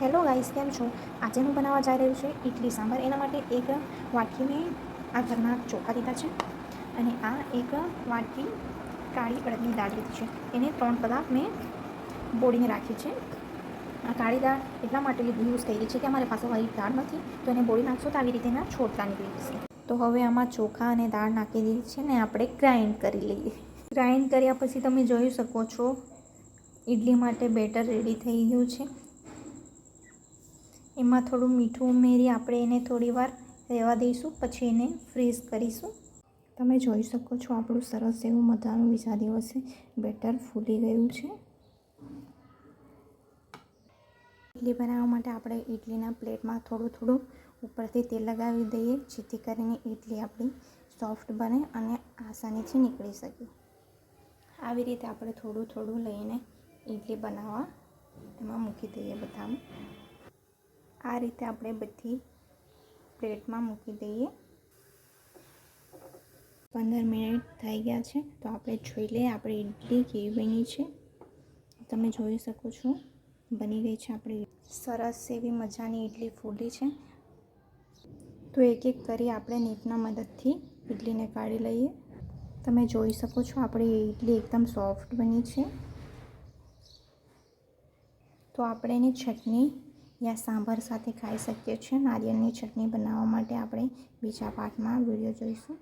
Hello guys, કેમ છો? આજે હું બનાવવા જઈ રહ્યું છું ઇડલી સાંભાર. એના માટે એક વાટકી મેં આ ઘરના ચોખા લીધા છે અને આ એક વાટકી કાળી અડદની દાળ લીધી છે. એને 3 કલાક મેં બોળીને રાખી છે. આ કાળી દાળ એટલા માટે યુઝ કરી છે કે અમારી પાસે વાળી દાળ નથી, તો એને બોળી નાખશો તો આવી રીતે એના છોતરા નીકળી જશે. તો હવે આમાં ચોખા અને દાળ નાખી દીધી છે ને આપણે ગ્રાઇન્ડ કરી લઈએ. ગ્રાઇન્ડ કર્યા પછી તમે જોઈ શકો છો ઇડલી માટે બેટર રેડી થઈ ગયું છે. એમાં થોડું મીઠું ઉમેરી આપણે એને થોડી વાર રહેવા દઈશું, પછી એને ફ્રીઝ કરીશું. તમે જોઈ શકો છો આપણું સરસ એવું મજાનું બીજા દિવસે બેટર ફૂલી ગયું છે. ઇડલી બનાવવા માટે આપણે ઇડલીના પ્લેટમાં થોડું ઉપરથી તેલ લગાવી દઈએ, જેથી કરીને ઇડલી આપણી સોફ્ટ બને અને આસાનીથી નીકળી શકે. આવી રીતે આપણે થોડું લઈને ઇડલી બનાવવા એમાં મૂકી દઈએ બધામાં. આ રીતે આપણે બધી પ્લેટમાં મૂકી દઈએ. 15 મિનિટ થઈ ગયા છે, તો આપણે જોઈ લઈએ આપણી ઇડલી કેવી બની છે. તમે જોઈ શકો છો બની ગઈ છે આપણી સરસ એવી મજાની ઇડલી ફૂલી છે. તો એક એક કરી આપણે નીફના મદદથી ઇડલીને કાઢી લઈએ. તમે જોઈ શકો છો આપણી ઇડલી એકદમ સોફ્ટ બની છે. તો આપણે એની ચટણી યા સાંભાર સાથે ખાઈ શકીએ છીએ. નારિયેળની ચટણી બનાવવા માટે આપણે બીજા પાર્ટમાં વિડીયો જોઈશું.